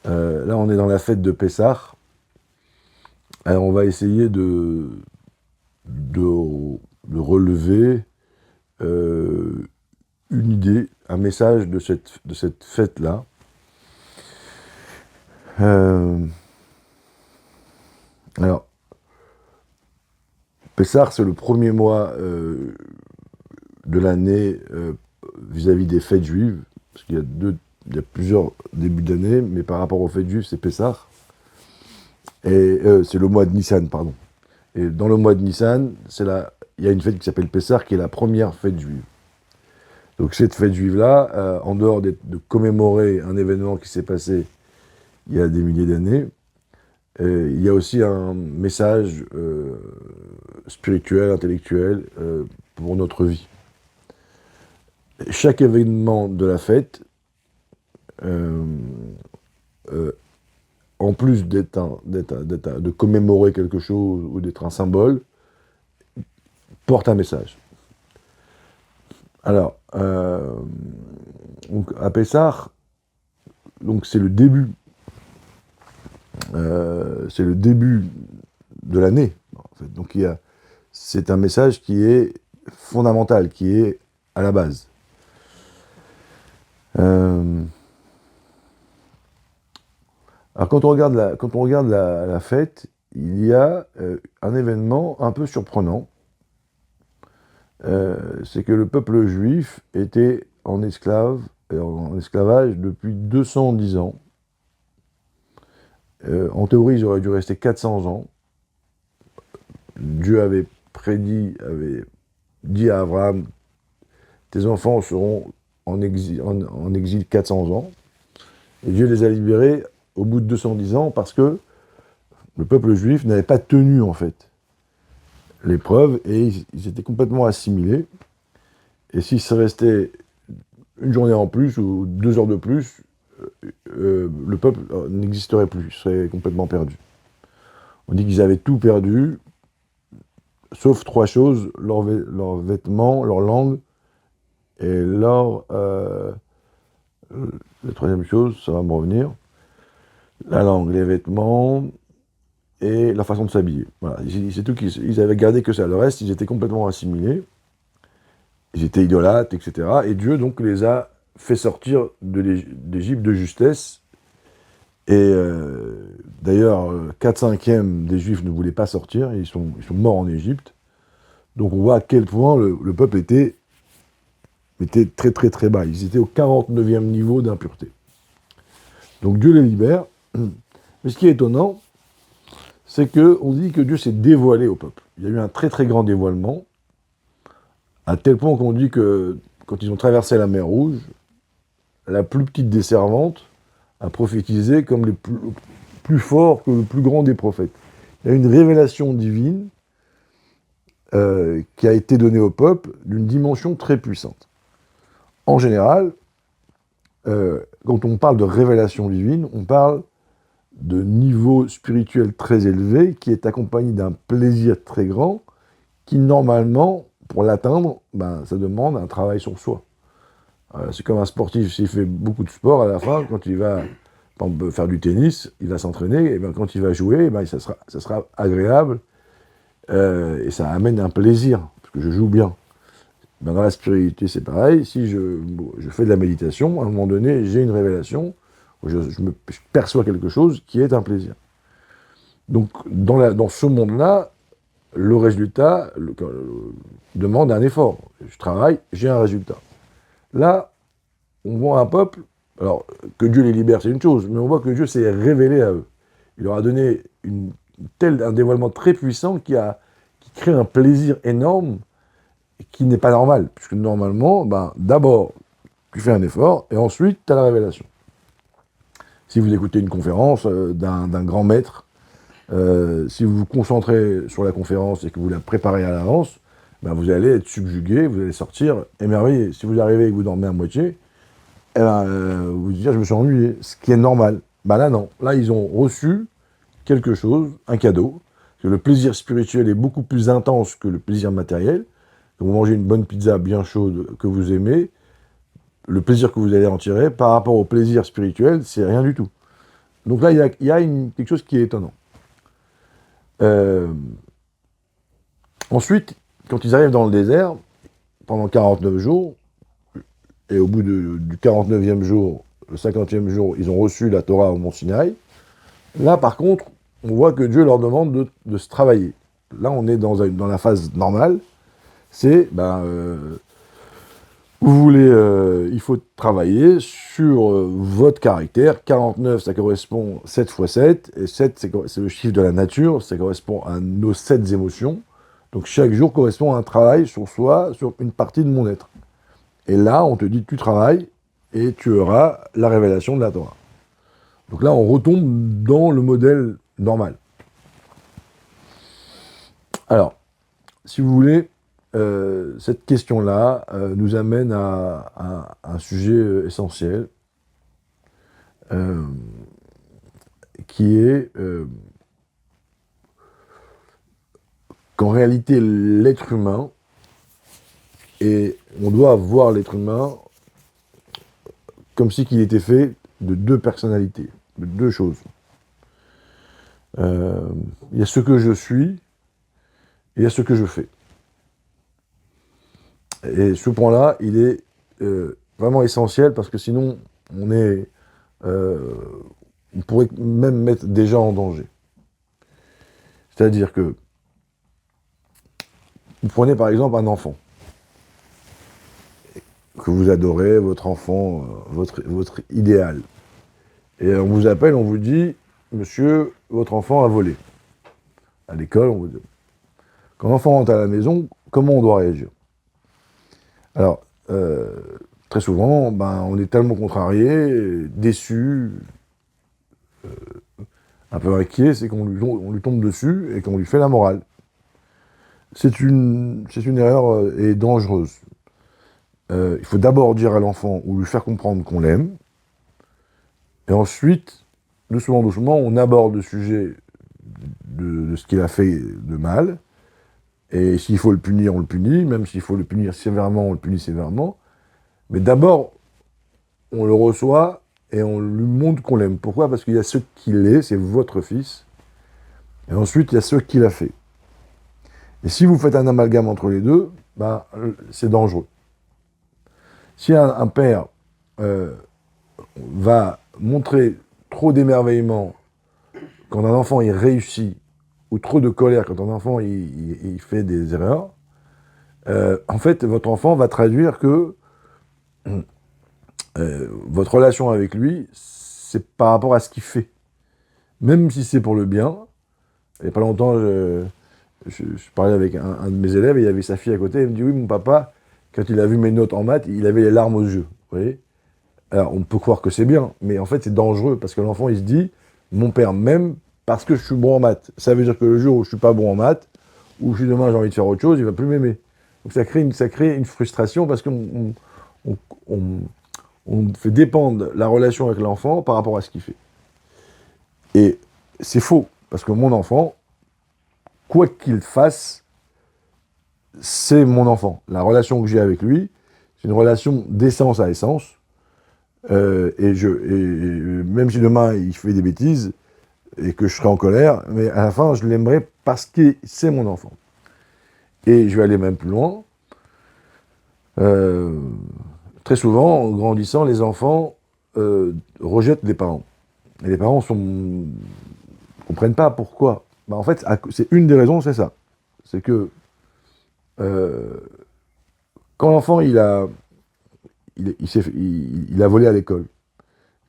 Là, on est dans la fête de Pessah. Alors, on va essayer de relever euh, une idée, un message de cette fête-là. Euh, alors, Pessah, c'est le premier mois de l'année vis-à-vis des fêtes juives, parce il y a plusieurs débuts d'année, mais par rapport aux fêtes juives, c'est Pessah. Et c'est le mois de Nissan, pardon. Et dans le mois de Nissan, il y a une fête qui s'appelle Pessah, qui est la première fête juive. Donc cette fête juive-là, en dehors de commémorer un événement qui s'est passé il y a des milliers d'années, il y a aussi un message spirituel, intellectuel pour notre vie. Chaque événement de la fête, euh, euh, en plus de commémorer quelque chose ou d'être un symbole, porte un message. Alors, donc à Pessah, donc c'est le début de l'année. En fait. Donc c'est un message qui est fondamental, qui est à la base. Euh, alors quand on regarde la fête, il y a un événement un peu surprenant. C'est que le peuple juif était en esclavage depuis 210 ans. En théorie, ils auraient dû rester 400 ans. Dieu avait dit à Abraham, tes enfants seront en exil 400 ans. Et Dieu les a libérés au bout de 210 ans parce que le peuple juif n'avait pas tenu, en fait, l'épreuve et ils étaient complètement assimilés. Et s'ils se restaient une journée en plus ou 2 heures de plus, le peuple n'existerait plus, il serait complètement perdu. On dit qu'ils avaient tout perdu, sauf 3 choses, leurs vêtements, leur langue, et la troisième chose, ça va me revenir, la langue, les vêtements et la façon de s'habiller. Voilà, c'est tout ils avaient gardé que ça. Le reste, ils étaient complètement assimilés, ils étaient idolâtres, etc. Et Dieu donc les a fait sortir d'Égypte de justesse. Et d'ailleurs, 4/5 des Juifs ne voulaient pas sortir, ils sont morts en Égypte. Donc on voit à quel point le peuple était très très très bas. Ils étaient au 49e niveau d'impureté. Donc Dieu les libère. Mais ce qui est étonnant, c'est qu'on dit que Dieu s'est dévoilé au peuple. Il y a eu un très très grand dévoilement, à tel point qu'on dit que quand ils ont traversé la mer Rouge, la plus petite des servantes a prophétisé comme plus fort que le plus grand des prophètes. Il y a une révélation divine qui a été donnée au peuple d'une dimension très puissante. En général, quand on parle de révélation divine, on parle de niveau spirituel très élevé qui est accompagné d'un plaisir très grand qui, normalement, pour l'atteindre, ben, ça demande un travail sur soi. C'est comme un sportif, s'il fait beaucoup de sport, à la fin, quand il va par exemple, faire du tennis, il va s'entraîner, et ben, quand il va jouer, et ben, ça sera agréable, et ça amène un plaisir, parce que je joue bien. Ben, dans la spiritualité, c'est pareil, si je fais de la méditation, à un moment donné, j'ai une révélation, où je perçois quelque chose qui est un plaisir. Donc, dans ce monde-là, le résultat demande un effort. Je travaille, j'ai un résultat. Là, on voit un peuple, alors que Dieu les libère, c'est une chose, mais on voit que Dieu s'est révélé à eux. Il leur a donné un dévoilement très puissant qui crée un plaisir énorme qui n'est pas normal, puisque normalement, ben, d'abord, tu fais un effort, et ensuite, tu as la révélation. Si vous écoutez une conférence d'un grand maître, si vous vous concentrez sur la conférence et que vous la préparez à l'avance, ben vous allez être subjugué, vous allez sortir émerveillé. Si vous arrivez et que vous dormez à moitié, eh ben, vous dire je me suis ennuyé, ce qui est normal. Ben là non, là ils ont reçu quelque chose, un cadeau, parce que le plaisir spirituel est beaucoup plus intense que le plaisir matériel. Quand vous mangez une bonne pizza bien chaude que vous aimez, le plaisir que vous allez en tirer par rapport au plaisir spirituel, c'est rien du tout. Donc là, il y a quelque chose qui est étonnant. Ensuite, quand ils arrivent dans le désert, pendant 49 jours, et au bout du 49e jour, le 50e jour, ils ont reçu la Torah au Mont Sinaï. Là, par contre, on voit que Dieu leur demande de se travailler. Là, on est dans la phase normale. C'est, vous voulez, il faut travailler sur votre caractère. 49, ça correspond 7 fois 7, et 7, c'est le chiffre de la nature, ça correspond à nos 7 émotions. Donc chaque jour correspond à un travail sur soi, sur une partie de mon être. Et là, on te dit, tu travailles, et tu auras la révélation de la Torah. Donc là, on retombe dans le modèle normal. Alors, si vous voulez, cette question-là nous amène à un sujet essentiel, qui est qu'en réalité, l'être humain, et on doit voir l'être humain comme si qu'il était fait de deux personnalités, de deux choses. Il y a ce que je suis, et il y a ce que je fais. Et ce point-là, il est vraiment essentiel parce que sinon, on pourrait même mettre des gens en danger. C'est-à-dire que, vous prenez par exemple un enfant, que vous adorez, votre enfant, votre idéal. Et on vous appelle, on vous dit, monsieur, votre enfant a volé. À l'école, on vous dit. Quand l'enfant rentre à la maison, comment on doit réagir? Alors, très souvent, on est tellement contrarié, déçu, un peu inquiet, c'est qu'on lui tombe dessus et qu'on lui fait la morale. C'est une erreur et dangereuse. Il faut d'abord dire à l'enfant ou lui faire comprendre qu'on l'aime, et ensuite, doucement, on aborde le sujet de ce qu'il a fait de mal, et s'il faut le punir, on le punit, même s'il faut le punir sévèrement, on le punit sévèrement, mais d'abord, on le reçoit et on lui montre qu'on l'aime. Pourquoi? Parce qu'il y a ce qu'il est, c'est votre fils, et ensuite, il y a ce qu'il a fait. Et si vous faites un amalgame entre les deux, c'est dangereux. Si un père va montrer trop d'émerveillement quand un enfant il réussit, ou trop de colère quand un enfant il fait des erreurs, en fait, votre enfant va traduire que votre relation avec lui, c'est par rapport à ce qu'il fait. Même si c'est pour le bien. Il n'y a pas longtemps, je parlais avec un de mes élèves, et il y avait sa fille à côté, elle me dit, oui, mon papa, quand il a vu mes notes en maths, il avait les larmes aux yeux. Vous voyez? Alors, on peut croire que c'est bien, mais en fait, c'est dangereux, parce que l'enfant, il se dit, mon père m'aime parce que je suis bon en maths. Ça veut dire que le jour où je suis pas bon en maths, ou si demain j'ai envie de faire autre chose, il va plus m'aimer. Donc ça crée une frustration, parce qu'on fait dépendre la relation avec l'enfant par rapport à ce qu'il fait. Et c'est faux, parce que mon enfant, quoi qu'il fasse, c'est mon enfant. La relation que j'ai avec lui, c'est une relation d'essence à essence. Et même si demain il fait des bêtises et que je serai en colère, mais à la fin je l'aimerai parce que c'est mon enfant. Et je vais aller même plus loin. Très souvent, en grandissant, les enfants rejettent les parents. Et les parents ne comprennent pas pourquoi. En fait, c'est une des raisons, c'est ça. C'est que quand l'enfant il a volé à l'école,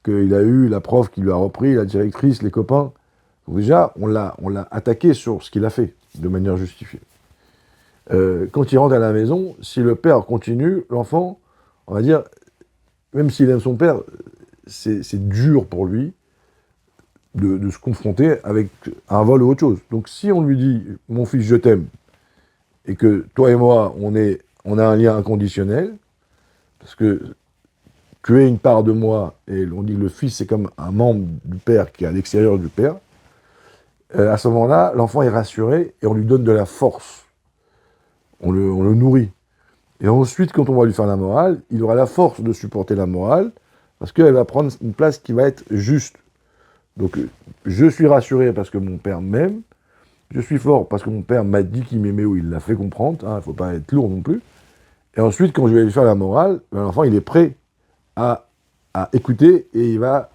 qu'il a eu la prof qui lui a repris, la directrice, les copains, donc déjà, on l'a attaqué sur ce qu'il a fait, de manière justifiée. Quand il rentre à la maison, si le père continue, l'enfant, on va dire, même s'il aime son père, c'est dur pour lui de se confronter avec un vol ou autre chose. Donc si on lui dit, mon fils, je t'aime, et que toi et moi, on a un lien inconditionnel, parce que tu es une part de moi, et on dit que le fils, c'est comme un membre du père qui est à l'extérieur du père, à ce moment-là, l'enfant est rassuré, et on lui donne de la force. On le nourrit. Et ensuite, quand on va lui faire la morale, il aura la force de supporter la morale, parce qu'elle va prendre une place qui va être juste. Donc, je suis rassuré parce que mon père m'aime, je suis fort parce que mon père m'a dit qu'il m'aimait ou il l'a fait comprendre, il ne faut pas être lourd non plus. Et ensuite, quand je vais lui faire la morale, ben, l'enfant, il est prêt à, à écouter et il va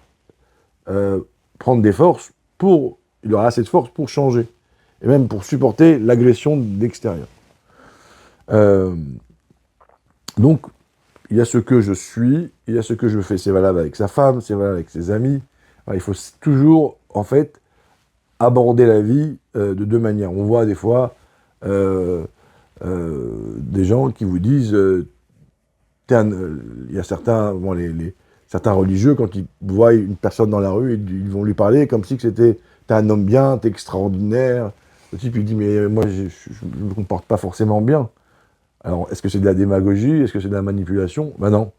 euh, prendre des forces pour, il aura assez de force pour changer, et même pour supporter l'agression d'extérieur. Euh, donc, il y a ce que je suis, il y a ce que je fais. C'est valable avec sa femme, c'est valable avec ses amis. Alors, il faut toujours, en fait, aborder la vie de deux manières. On voit des fois des gens qui vous disent, il y a certains, bon, certains religieux, quand ils voient une personne dans la rue, ils vont lui parler comme si c'était, t'es un homme bien, t'es extraordinaire. Le type, il dit, mais moi, je ne me comporte pas forcément bien. Alors, est-ce que c'est de la démagogie? Est-ce que c'est de la manipulation? Ben non.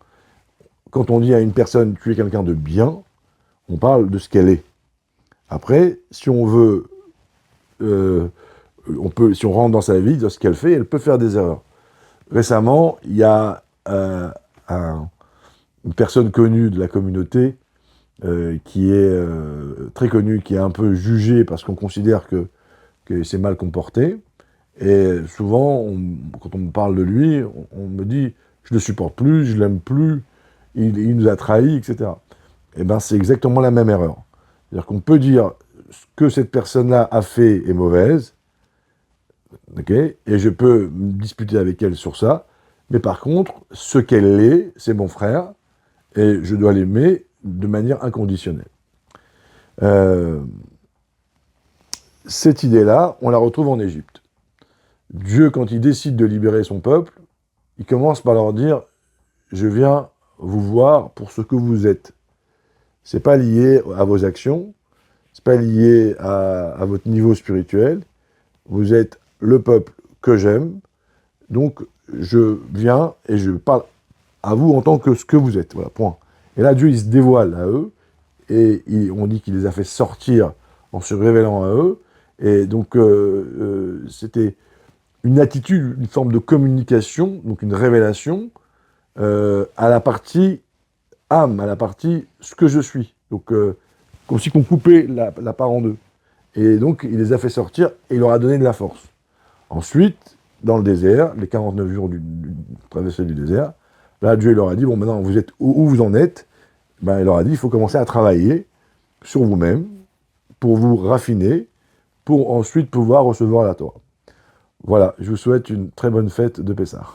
Quand on dit à une personne, tu es quelqu'un de bien, on parle de ce qu'elle est. Après, si on veut, si on rentre dans sa vie, dans ce qu'elle fait, elle peut faire des erreurs. Récemment, il y a une personne connue de la communauté qui est très connue, qui est un peu jugée parce qu'on considère que c'est mal comporté. Et souvent, quand on me parle de lui, on me dit je le supporte plus, je l'aime plus, il nous a trahis, etc. Eh bien, c'est exactement la même erreur. C'est-à-dire qu'on peut dire ce que cette personne-là a fait est mauvaise, okay, et je peux me disputer avec elle sur ça, mais par contre, ce qu'elle est, c'est mon frère, et je dois l'aimer de manière inconditionnelle. Euh, cette idée-là, on la retrouve en Égypte. Dieu, quand il décide de libérer son peuple, il commence par leur dire « Je viens vous voir pour ce que vous êtes ». C'est pas lié à vos actions, c'est pas lié à votre niveau spirituel. Vous êtes le peuple que j'aime, donc je viens et je parle à vous en tant que ce que vous êtes. Voilà, point. Et là, Dieu, il se dévoile à eux, et on dit qu'il les a fait sortir en se révélant à eux. Et donc, c'était une attitude, une forme de communication, donc une révélation, à la partie âme, à la partie ce que je suis. Donc, comme si on coupait la part en deux. Et donc, il les a fait sortir et il leur a donné de la force. Ensuite, dans le désert, les 49 jours du traversée du désert, là, Dieu leur a dit, bon, maintenant, vous êtes où vous en êtes? Ben, il leur a dit, il faut commencer à travailler sur vous-même pour vous raffiner, pour ensuite pouvoir recevoir la Torah. Voilà, je vous souhaite une très bonne fête de Pessah.